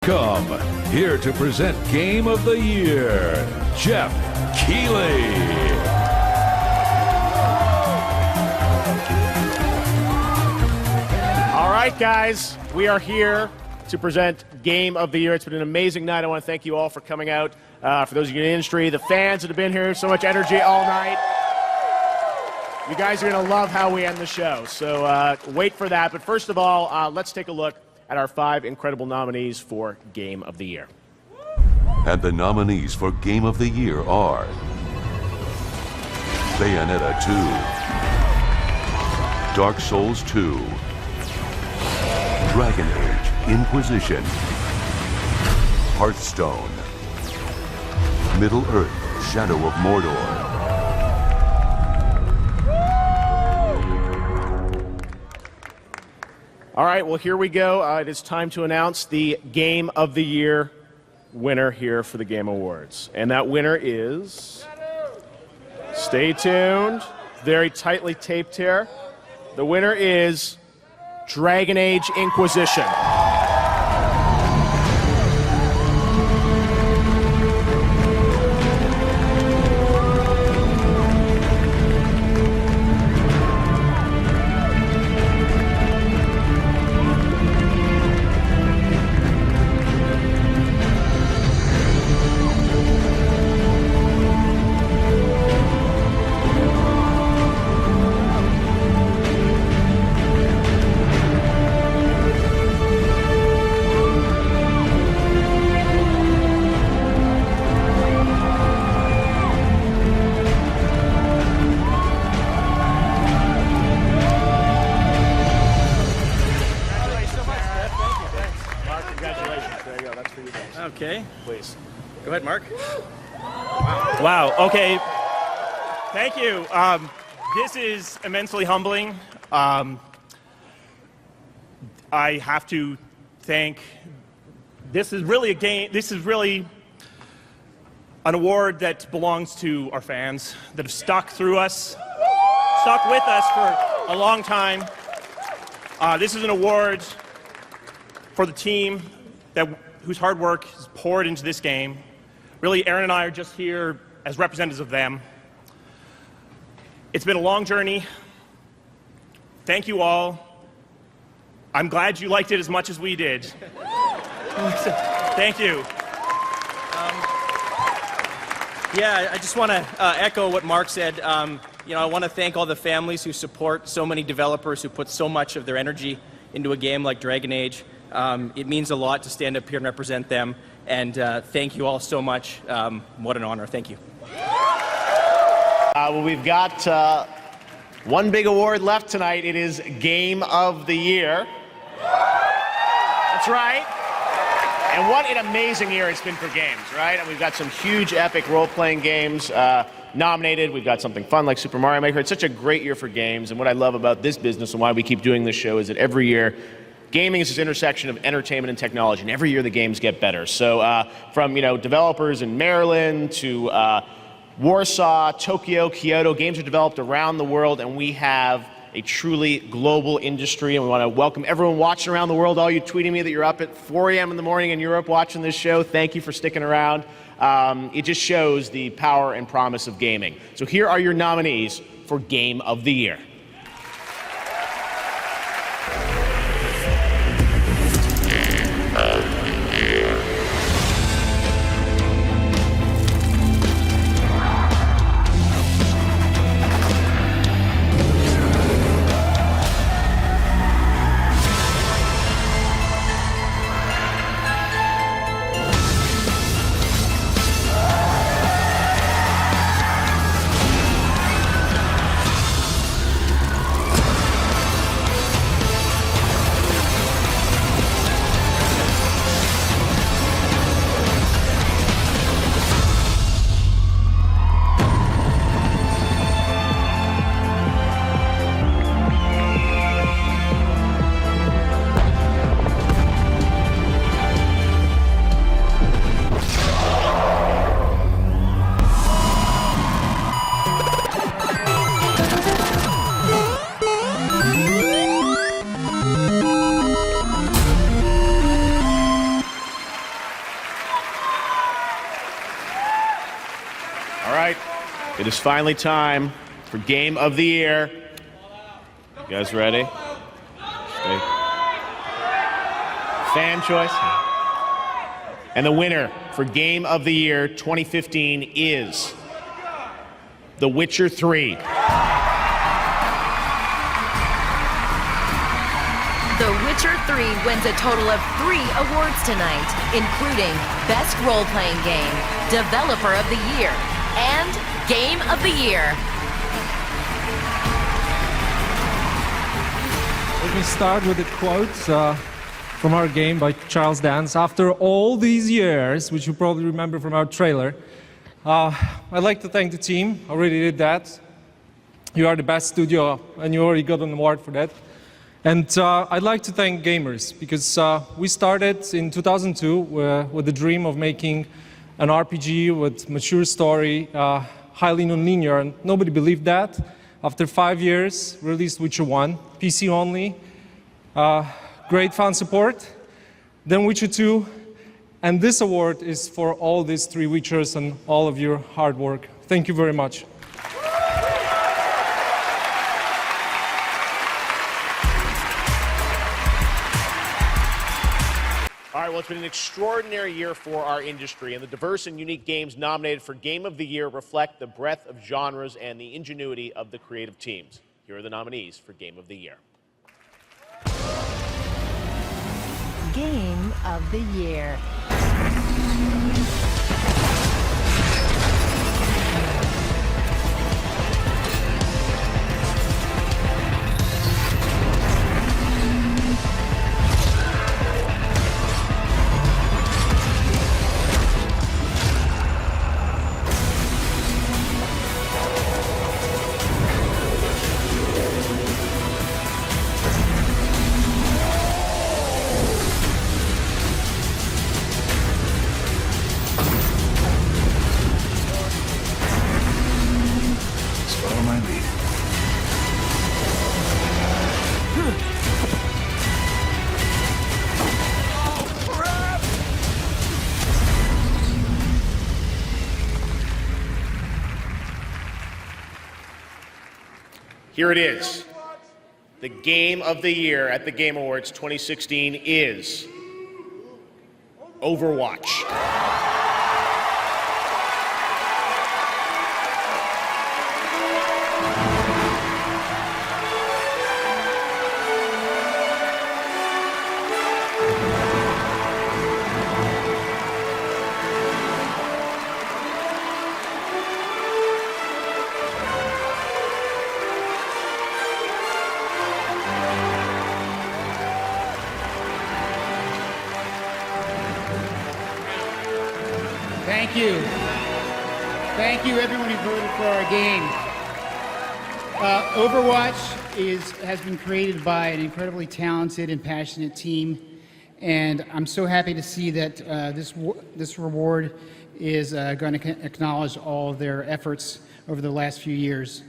Come here to present Game of the Year, Jeff Keighley. All right, guys, we are here to present Game of the Year. It's been an amazing night. I want to thank you all for coming out. For those of you in the industry, the fans that have been here, so much energy all night. You guys are going to love how we end the show. So wait for that. But first of all, let's take a look at our 5 incredible nominees for Game of the Year. And the nominees for Game of the Year are Bayonetta 2, Dark Souls 2, Dragon Age Inquisition, Hearthstone, Middle-earth: Shadow of Mordor, All right, well, here we go. It is time to announce the Game of the Year winner here for the Game Awards. And that winner is... Stay tuned. Very tightly taped here. The winner is Dragon Age Inquisition. Okay. Please. Go ahead, Mark. Wow. Okay. Thank you. This is immensely humbling. I have to thank. This is really a game. This is really an award that belongs to our fans that have stuck with us for a long time. This is an award for the team whose hard work is poured into this game. Really, Aaron and I are just here as representatives of them. It's been a long journey. Thank you all. I'm glad you liked it as much as we did. Thank you. Yeah, I just want to echo what Mark said. I want to thank all the families who support so many developers who put so much of their energy into a game like Dragon Age. It means a lot to stand up here and represent them, and thank you all so much. What an honor. Thank you. Well, we've got one big award left tonight. It is Game of the Year. That's right. And what an amazing year it's been for games, right? And we've got some huge epic role-playing games nominated. We've got something fun like Super Mario Maker. It's such a great year for games, and what I love about this business and why we keep doing this show is that every year gaming is this intersection of entertainment and technology, and every year the games get better. So from developers in Maryland to Warsaw, Tokyo, Kyoto, games are developed around the world, and we have a truly global industry, and we want to welcome everyone watching around the world. All you tweeting me that you're up at 4 a.m. in the morning in Europe watching this show, thank you for sticking around. It just shows the power and promise of gaming. So here are your nominees for Game of the Year. It is finally time for Game of the Year. You guys ready? Stay. Fan choice. And the winner for Game of the Year 2015 is The Witcher 3. The Witcher 3 wins a total of 3 awards tonight, including Best Role-Playing Game, Developer of the Year, and Game of the Year. Let me start with a quote from our game by Charles Dance. After all these years, which you probably remember from our trailer, I'd like to thank the team. I already did that. You are the best studio, and you already got an award for that. And I'd like to thank gamers, because we started in 2002 with the dream of making an RPG with mature story, highly non-linear, and nobody believed that. After 5 years, released Witcher 1, PC only, great fan support, then Witcher 2, and this award is for all these 3 Witchers and all of your hard work. Thank you very much. All right, well, it's been an extraordinary year for our industry, and the diverse and unique games nominated for Game of the Year reflect the breadth of genres and the ingenuity of the creative teams. Here are the nominees for Game of the Year. Game of the Year. Follow my lead. Here it is. The Game of the Year at the Game Awards 2016 is Overwatch. Thank you. Thank you, everyone who voted for our game. Overwatch has been created by an incredibly talented and passionate team, and I'm so happy to see that this reward is going to acknowledge all of their efforts over the last few years.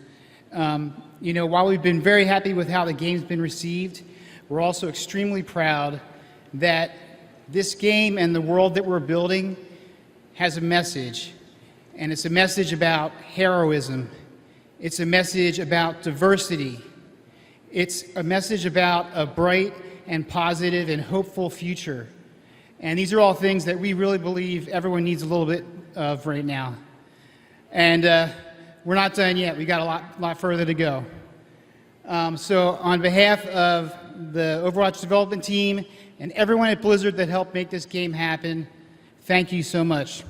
You know, while we've been very happy with how the game's been received, we're also extremely proud that this game and the world that we're building has a message, and it's a message about heroism. It's a message about diversity. It's a message about a bright and positive and hopeful future. And these are all things that we really believe everyone needs a little bit of right now. And we're not done yet. We got a lot further to go. So on behalf of the Overwatch development team and everyone at Blizzard that helped make this game happen, thank you so much.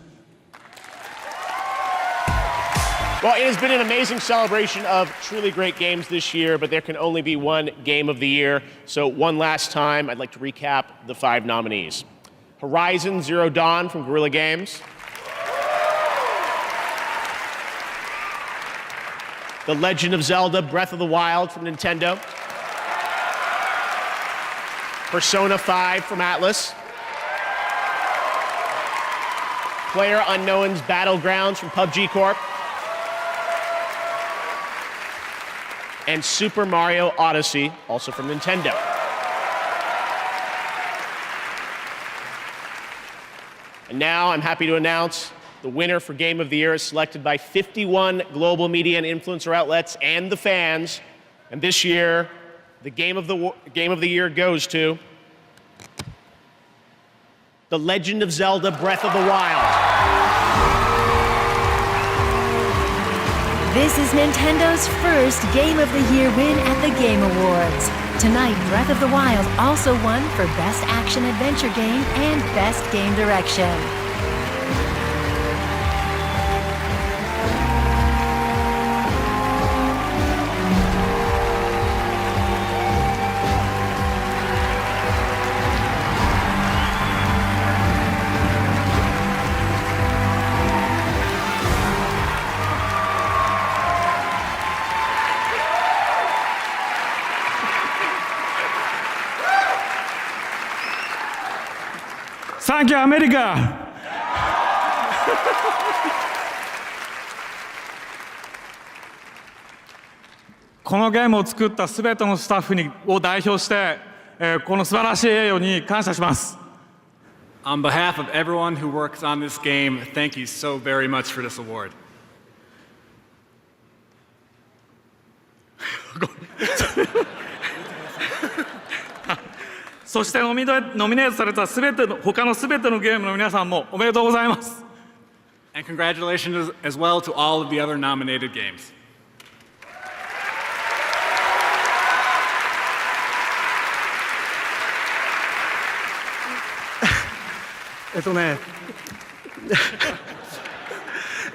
Well, it has been an amazing celebration of truly great games this year, but there can only be one Game of the Year. So one last time, I'd like to recap the 5 nominees. Horizon Zero Dawn from Guerrilla Games. The Legend of Zelda Breath of the Wild from Nintendo. Persona 5 from Atlas. PlayerUnknown's Battlegrounds from PUBG Corp. And Super Mario Odyssey, also from Nintendo. And now I'm happy to announce The winner for Game of the Year is selected by 51 global media and influencer outlets and the fans. And this year, the Game of the Year goes to The Legend of Zelda: Breath of the Wild. This is Nintendo's first Game of the Year win at the Game Awards. Tonight, Breath of the Wild also won for Best Action Adventure Game and Best Game Direction. Thank you, America! このゲームを作ったすべてのスタッフを代表して、この素晴らしい栄誉に感謝します。On behalf of everyone who works on this game, thank you so very much for this award. そしてノミネートされた他のすべてのゲームの皆さんもおめでとうございます。And congratulations as well to all of the other nominated games.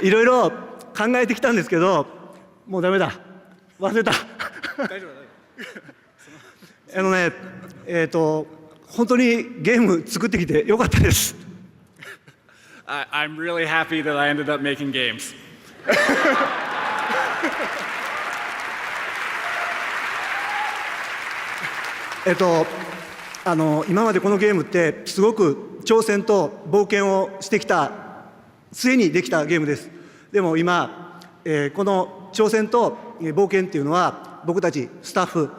いろいろ考えてきたんですけど、もうダメだ、忘れた。本当にゲーム作ってきてよかったです。I'm really happy that I ended up making games. 今までこのゲームってすごく挑戦と冒険をしてきた末にできたゲームです。でも今、この挑戦と冒険っていうのは僕たちスタッフ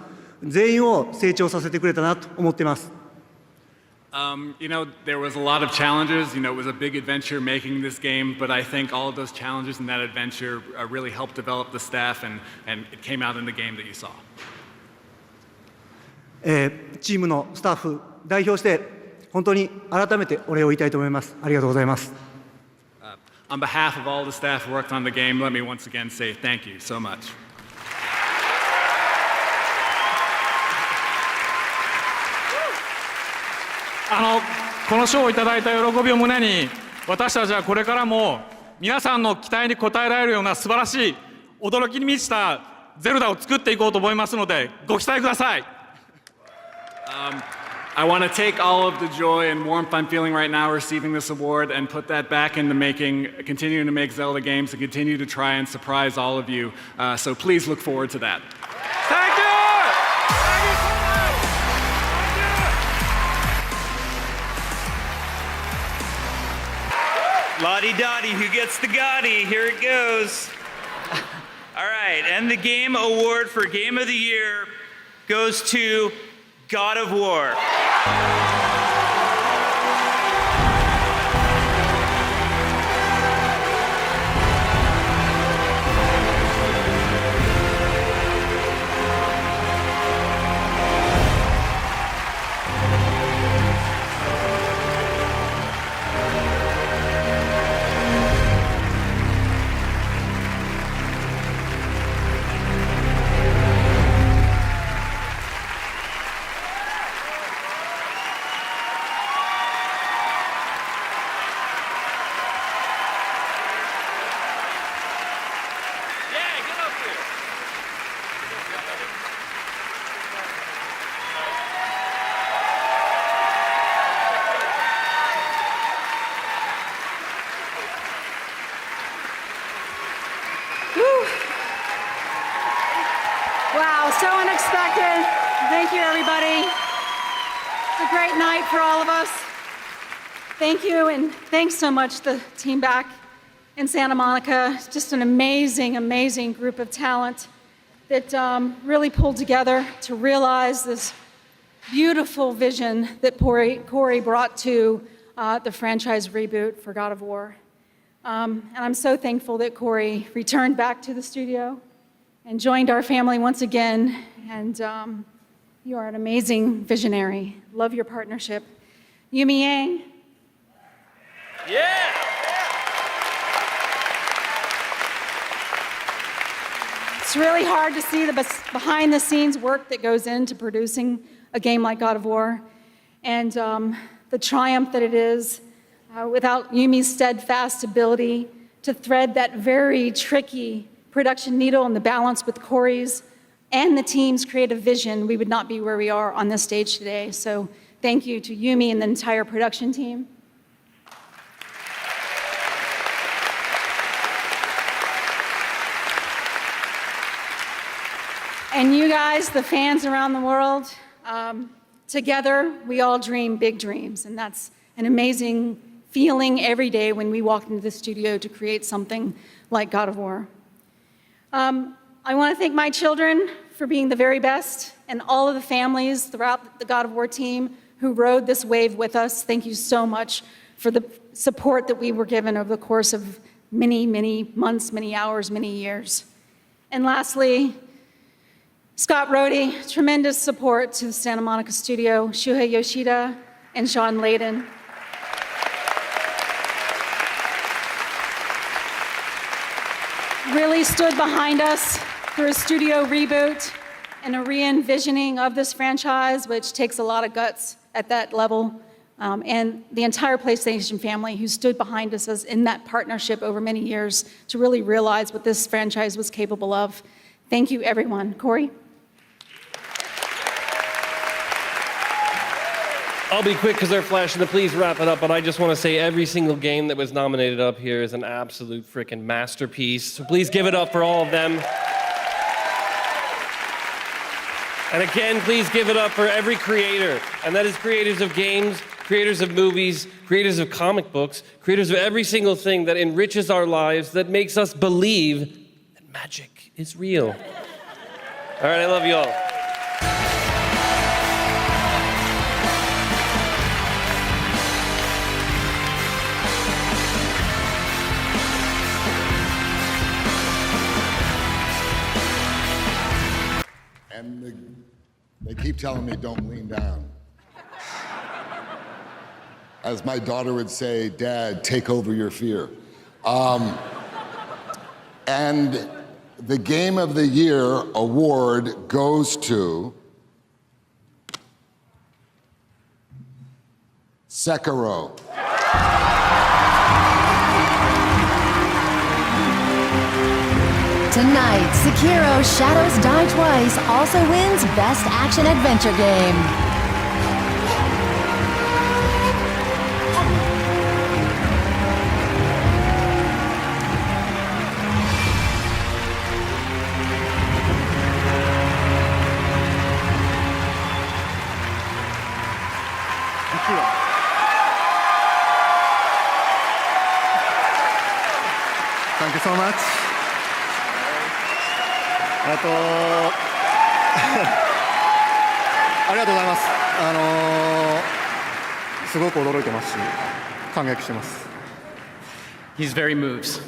全員を成長させてくれたなと思っています。There was a lot of challenges. It was a big adventure making this game, but I think all of those challenges in that adventure really helped develop the staff, and it came out in the game that you saw. チームのスタッフ代表して本当に改めてお礼を言いたいと思います。ありがとうございます。On behalf of all the staff who worked on the game, let me once again say thank you so much. この賞をいただいた喜びを胸に、私たちはこれからも皆さんの期待に応えられるような素晴らしい驚きに満ちたゼルダを作っていこうと思いますので、ご期待ください。I want to take all of the joy and warmth I'm feeling right now receiving this award and put that back into continuing to make Zelda games and continue to try and surprise all of you. So please look forward to that. Thank you! La-di-da-di, who gets the Gotti? Here it goes. All right, and the game award for Game of the Year goes to God of War. Wow, so unexpected. Thank you, everybody. It's a great night for all of us. Thank you, and thanks so much to the team back in Santa Monica. Just an amazing, amazing group of talent that really pulled together to realize this beautiful vision that Corey brought to the franchise reboot for God of War. And I'm so thankful that Corey returned back to the studio and joined our family once again. And you are an amazing visionary. Love your partnership. Yumi Yang. Yeah! It's really hard to see the behind the scenes work that goes into producing a game like God of War. And the triumph that it is without Yumi's steadfast ability to thread that very tricky production needle and the balance with Corey's and the team's creative vision, we would not be where we are on this stage today. So thank you to Yumi and the entire production team. And you guys, the fans around the world, together, we all dream big dreams, and that's an amazing feeling every day when we walk into the studio to create something like God of War. I want to thank my children for being the very best, and all of the families throughout the God of War team who rode this wave with us. Thank you so much for the support that we were given over the course of many, many months, many hours, many years. And lastly, Scott Rhodey, tremendous support to the Santa Monica studio, Shuhei Yoshida and Sean Layden. Really stood behind us through a studio reboot and a re-envisioning of this franchise, which takes a lot of guts at that level. And the entire PlayStation family who stood behind us as in that partnership over many years to really realize what this franchise was capable of. Thank you, everyone. Corey? I'll be quick because they're flashing the please wrap it up, but I just want to say every single game that was nominated up here is an absolute freaking masterpiece. So please give it up for all of them. And again, please give it up for every creator, and that is creators of games, creators of movies, creators of comic books, creators of every single thing that enriches our lives, that makes us believe that magic is real. All right, I love you all. And they keep telling me don't lean down. As my daughter would say, Dad, take over your fear. And the Game of the Year award goes to Sekiro. Tonight, Sekiro Shadows Die Twice also wins Best Action Adventure Game. Thank you so much. ありがとうございます。すごく驚いてますし、感激してます。He's very moved.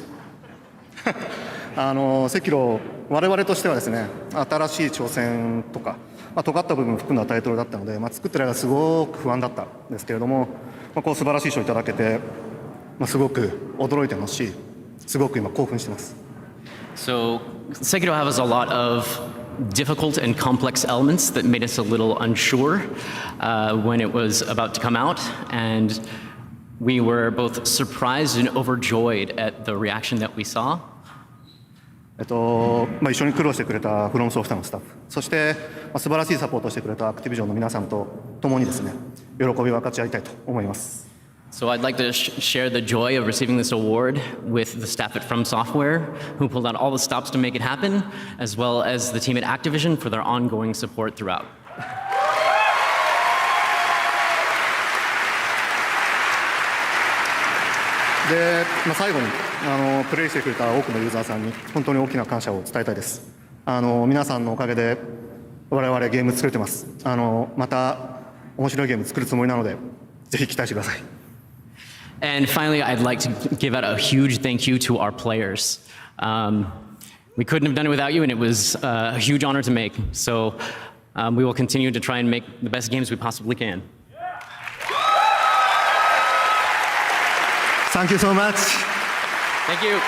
赤炉、我々としてはですね、新しい挑戦とか、尖った部分を含んだタイトルだったので、作ってる間すごく不安だったんですけれども、こう素晴らしい賞をいただけて、すごく驚いてますし、すごく今興奮してます。So Sekiro has a lot of difficult and complex elements that made us a little unsure when it was about to come out, and we were both surprised and overjoyed at the reaction that we saw. 一緒に苦労してくれたフロムソフトのスタッフ、そして素晴らしいサポートをしてくれたアクティビジョンの皆さんと共にですね、喜びを分かち合いたいと思います。So I'd like to share the joy of receiving this award with the staff at From Software, who pulled out all the stops to make it happen, as well as the team at Activision for their ongoing support throughout. で、最後にプレイしてくれた多くのユーザーさんに本当に大きな感謝を伝えたいです。皆さんのおかげで我々ゲーム作れてます。また面白いゲーム作るつもりなので、ぜひ期待してください。And finally, I'd like to give out a huge thank you to our players. We couldn't have done it without you, and it was a huge honor to make. So we will continue to try and make the best games we possibly can. Thank you so much. Thank you.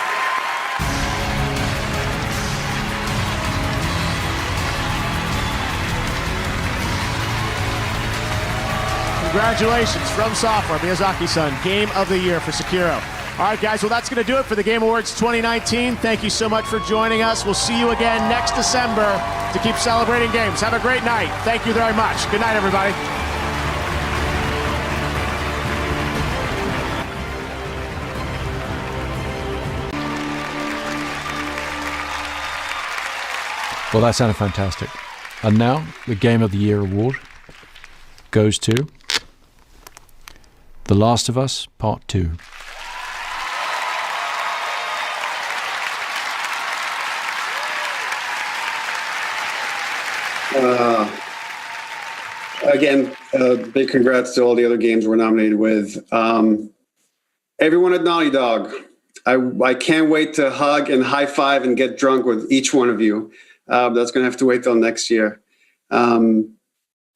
Congratulations from sophomore Miyazaki-san, Game of the Year for Sekiro. All right, guys, well, that's going to do it for the Game Awards 2019. Thank you so much for joining us. We'll see you again next December to keep celebrating games. Have a great night. Thank you very much. Good night, everybody. Well, that sounded fantastic. And now, the Game of the Year award goes to The Last of Us Part 2. Again, big congrats to all the other games we're nominated with. Everyone at Naughty Dog, I can't wait to hug and high five and get drunk with each one of you. That's going to have to wait till next year.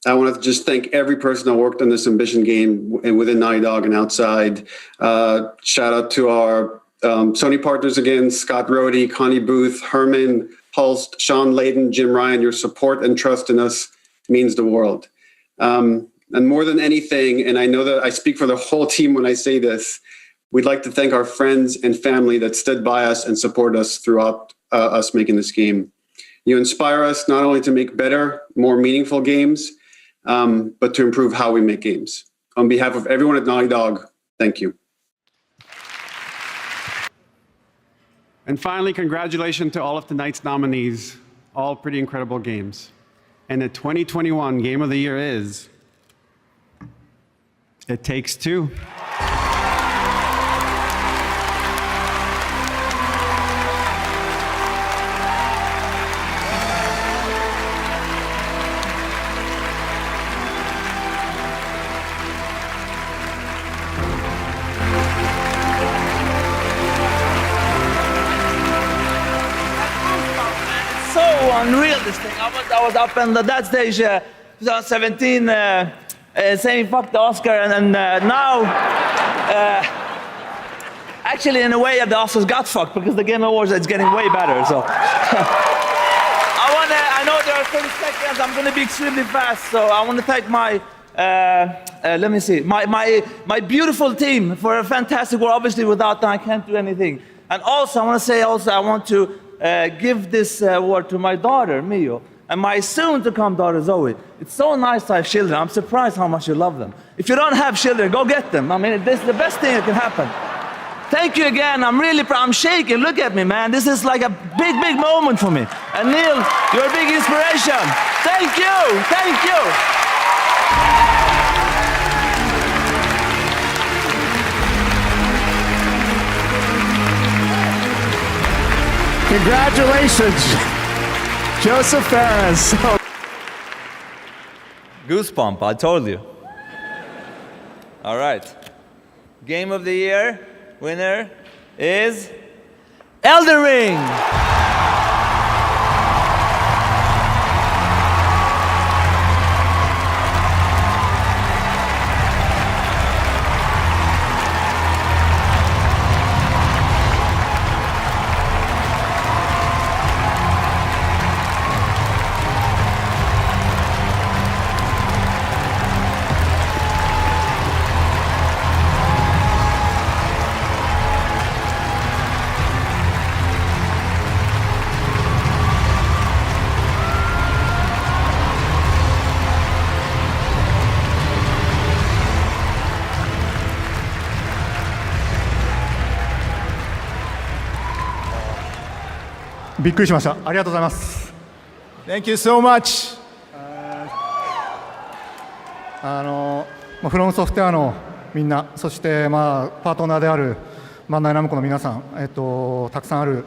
I want to just thank every person that worked on this Ambition game and within Naughty Dog and outside. Shout out to our Sony partners again, Scott Rohde, Connie Booth, Herman Hulst, Sean Layden, Jim Ryan. Your support and trust in us means the world. And more than anything, and I know that I speak for the whole team when I say this, we'd like to thank our friends and family that stood by us and support us throughout us making this game. You inspire us not only to make better, more meaningful games, but to improve how we make games. On behalf of everyone at Naughty Dog, thank you. And finally, congratulations to all of tonight's nominees, all pretty incredible games. And the 2021 Game of the Year is It Takes Two. Unreal, this thing. I was up on that stage 2017 saying fuck the Oscar, and now actually in a way the Oscars got fucked because the Game Awards is getting way better. So I know there are 30 seconds. I'm going to be extremely fast. So I want to thank my let me see, my beautiful team for a fantastic work. Obviously without them I can't do anything. And also I want to say I want to give this award to my daughter, Mio, and my soon-to-come daughter, Zoe. It's so nice to have children. I'm surprised how much you love them. If you don't have children, go get them. I mean, this is the best thing that can happen. Thank you again. I'm really proud. I'm shaking. Look at me, man. This is like a big, big moment for me. And Neil, you're a big inspiration. Thank you. Thank you. Congratulations, Joseph Fares. Goosebump, I told you. All right. Game of the Year winner is Elden Ring.びっくりしました。ありがとうございます。Thank you so much. フロムソフトウェアのみんな、そしてパートナーであるバンダイナムコの皆さん、たくさんある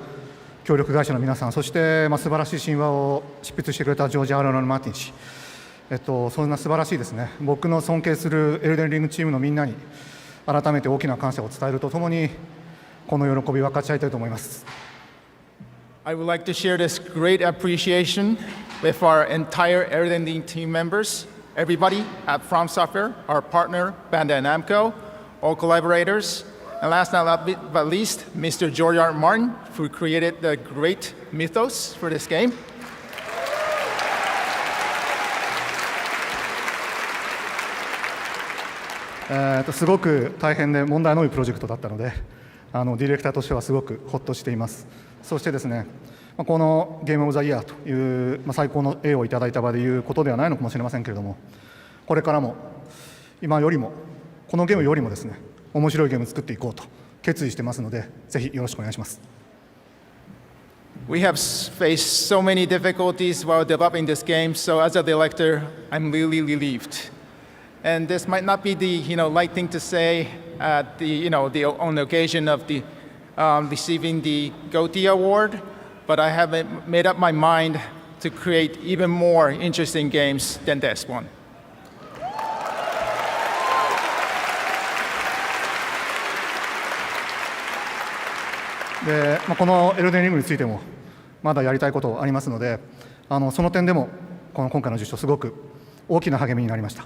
協力会社の皆さん、そして素晴らしい神話を執筆してくれたジョージ・アーロン・マーティン氏、そんな素晴らしいですね、僕の尊敬するエルデンリングチームのみんなに改めて大きな感謝を伝えるとともに、この喜びを分かち合いたいと思います。I would like to share this great appreciation with our entire Elden team members, everybody at From Software, our partner Bandai Namco, all collaborators, and last but least, Mr. George R. Martin, who created the great mythos for this game. すごく大変で問題の多いプロジェクトだったので、ディレクターとしてはすごくほっとしています。そしてですね、このゲームオブザイヤーという、最高の栄をいただいた場でいうことではないのかもしれませんけれども、これからも今よりもこのゲームよりもですね、面白いゲームを作っていこうと決意してますので、ぜひよろしくお願いします。We have faced so many difficulties while developing this game, so as a director, I'm really relieved. And this might not be the light thing to say at on the occasion of the receiving the GOTY award, but I have made up my mind to create even more interesting games than this one. で、このエルデンリングについてもまだやりたいことありますので、その点でも今回の受賞すごく大きな励みになりました。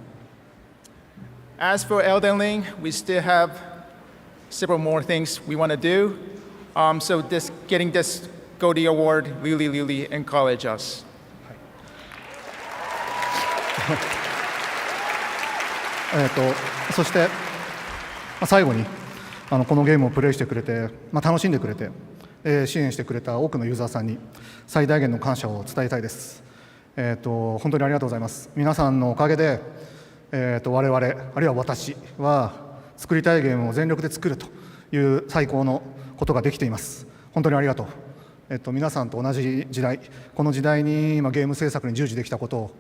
As for Elden Ring, we still have several more things we want to do. So getting this GOTY award really encouraged us. そして、最後にこのゲームをプレイしてくれて、楽しんでくれて、支援してくれた多くのユーザーさんに最大限の感謝を伝えたいです。本当にありがとうございます。皆さんのおかげで我々あるいは私は作りたいゲームを全力で作るという最高のことができています。本当にありがとう。皆さんと同じ時代、この時代に今ゲーム制作に従事できたことを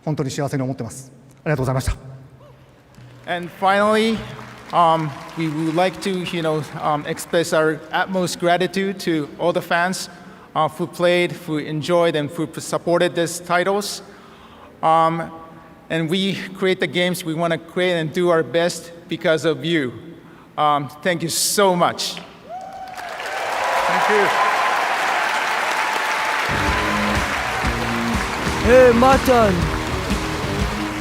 本当に幸せに思っています。ありがとうございました。And finally, we would like to express our utmost gratitude to all the fans who played, who enjoyed, and who supported these titles. And we create the games we want to create and do our best because of you. Thank you so much. Thank you. Hey, Matan.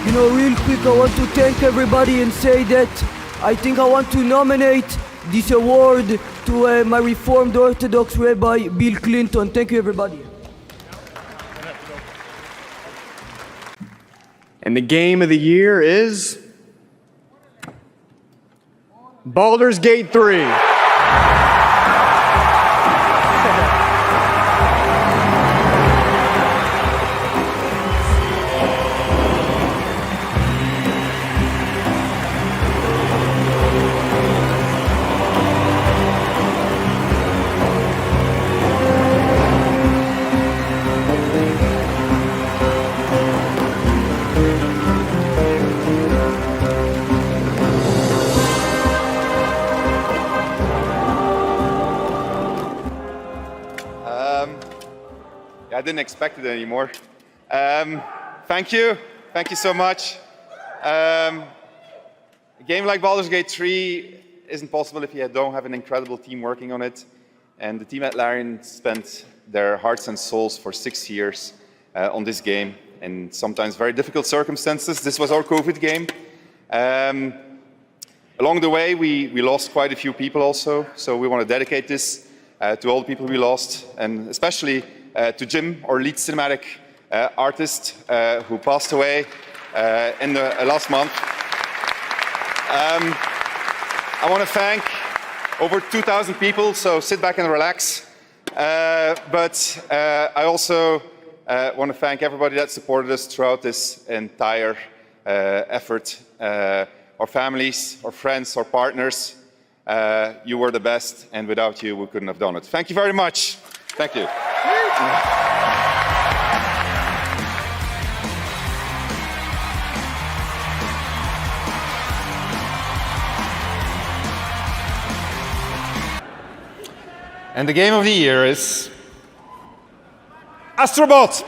Real quick, I want to thank everybody and say that I think I want to nominate this award to my Reformed Orthodox Rabbi, Bill Clinton. Thank you, everybody. And the game of the year is Baldur's Gate 3. I didn't expect it anymore. Thank you so much. A game like Baldur's Gate 3 isn't possible if you don't have an incredible team working on it. And the team at Larian spent their hearts and souls for 6 years on this game in sometimes very difficult circumstances. This was our COVID game. Along the way, we lost quite a few people also. So we want to dedicate this to all the people we lost, and especially to Jim, our lead cinematic artist, who passed away in the last month. I want to thank over 2,000 people, so sit back and relax. But I also want to thank everybody that supported us throughout this entire effort. Our families, our friends, our partners, you were the best, and without you, we couldn't have done it. Thank you very much. Thank you. And the game of the year is Astrobot.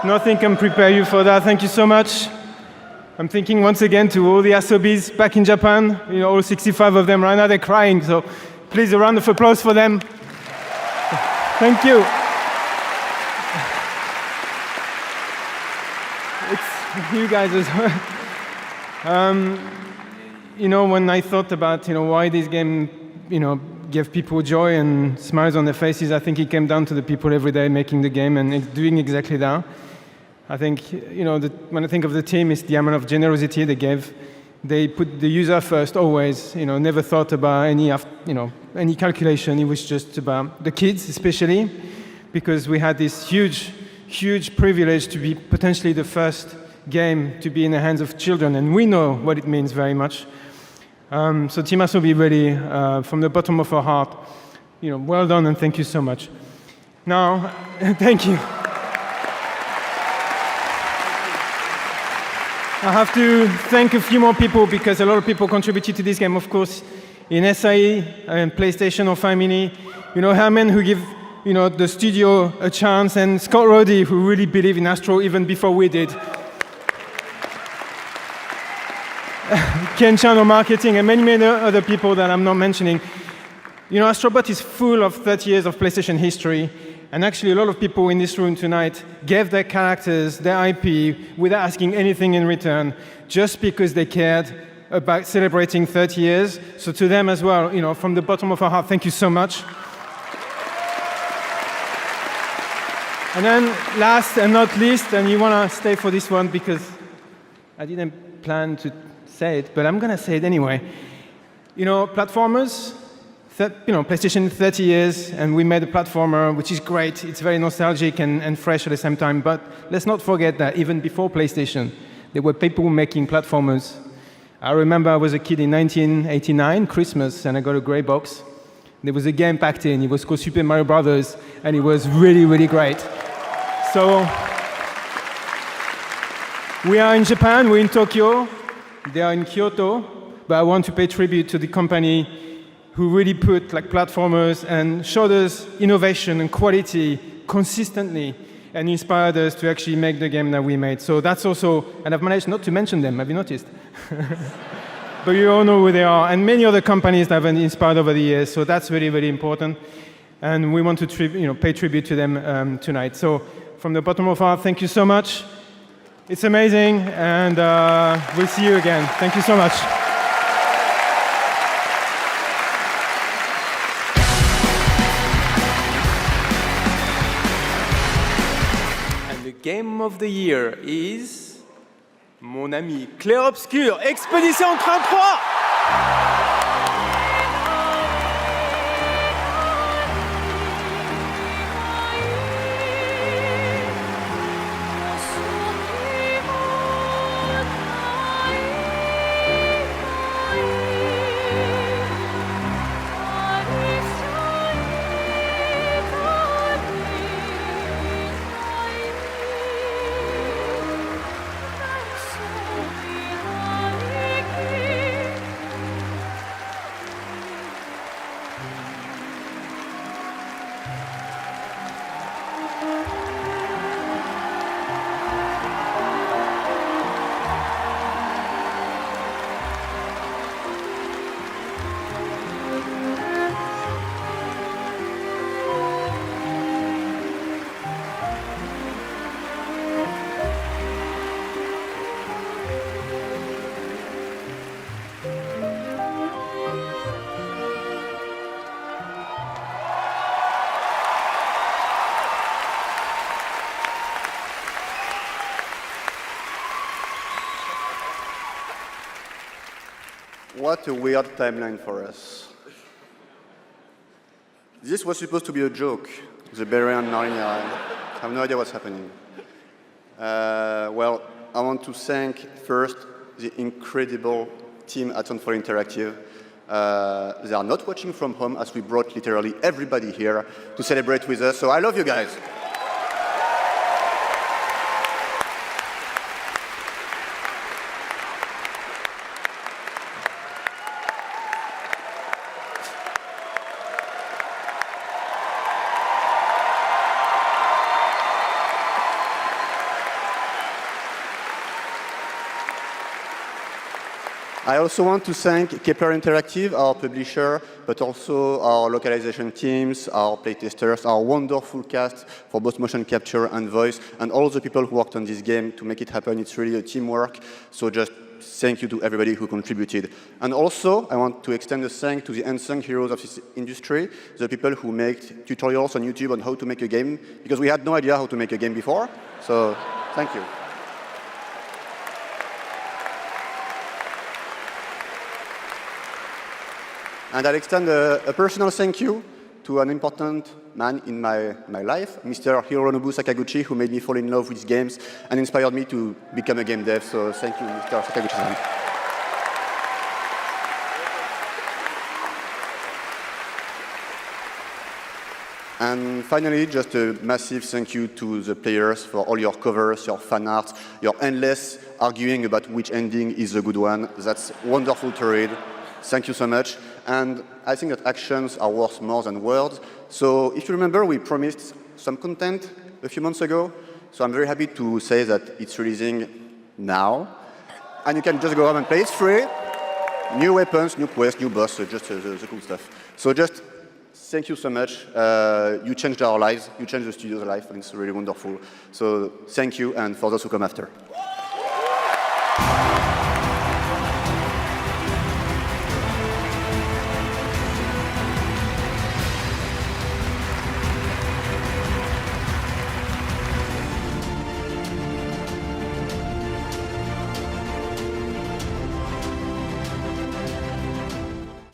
Nothing can prepare you for that. Thank you so much. I'm thinking once again to all the Asobis back in Japan, all 65 of them right now, they're crying. So please, a round of applause for them. Thank you. It's you guys as well. When I thought about, why this game, gave people joy and smiles on their faces, I think it came down to the people every day making the game and doing exactly that. I think, when I think of the team, it's the amount of generosity they gave. They put the user first always, never thought about any calculation. It was just about the kids, especially, because we had this huge, huge privilege to be potentially the first game to be in the hands of children, and we know what it means very much. So Team Asobi, really, from the bottom of our heart, well done and thank you so much. Now, thank you. I have to thank a few more people because a lot of people contributed to this game, of course, in SIE and PlayStation or Family. Herman, who give the studio a chance, and Scott Roddy, who really believed in Astro even before we did. Ken Chan on marketing, and many, many other people that I'm not mentioning. Astrobot is full of 30 years of PlayStation history, and actually a lot of people in this room tonight gave their characters, their IP, without asking anything in return, just because they cared about celebrating 30 years. So to them as well, from the bottom of our heart, thank you so much. And then last and not least, and you want to stay for this one because I didn't plan to say it, but I'm going to say it anyway. Platformers, PlayStation 30 years, and we made a platformer, which is great. It's very nostalgic and fresh at the same time, but let's not forget that even before PlayStation, there were people making platformers. I remember I was a kid in 1989, Christmas, and I got a gray box. There was a game packed in. It was called Super Mario Brothers, and it was really, really great. So we are in Japan, we're in Tokyo, they are in Kyoto, but I want to pay tribute to the company who really put platformers and showed us innovation and quality consistently and inspired us to actually make the game that we made. So that's also, and I've managed not to mention them, have you noticed? But you all know who they are, and many other companies that have been inspired over the years, so that's really, really important. And we want to pay tribute to them tonight. So from the bottom of our heart, thank you so much. It's amazing, and we'll see you again. Thank you so much. And the game of the year is mon ami Clair Obscur, Expédition 33. What a weird timeline for us. This was supposed to be a joke, the Berian Narnia. I have no idea what's happening. Well, I want to thank first the incredible team at Soundfall Interactive. They are not watching from home as we brought literally everybody here to celebrate with us, so I love you guys. I also want to thank Kepler Interactive, our publisher, but also our localization teams, our playtesters, our wonderful cast for both motion capture and voice, and all the people who worked on this game to make it happen. It's really a teamwork, so just thank you to everybody who contributed. And also, I want to extend a thanks to the unsung heroes of this industry, the people who make tutorials on YouTube on how to make a game, because we had no idea how to make a game before, so thank you. And I'll extend a personal thank you to an important man in my life, Mr. Hironobu Sakaguchi, who made me fall in love with games and inspired me to become a game dev. So thank you, Mr. Sakaguchi-san. And finally, just a massive thank you to the players for all your covers, your fan art, your endless arguing about which ending is the good one. That's wonderful to read. Thank you so much. And I think that actions are worth more than words. So if you remember, we promised some content a few months ago. So I'm very happy to say that it's releasing now. And you can just go home and play. It's free. New weapons, new quests, new boss, so just the cool stuff. So just thank you so much. You changed our lives. You changed the studio's life, and it's really wonderful. So thank you, and for those who come after.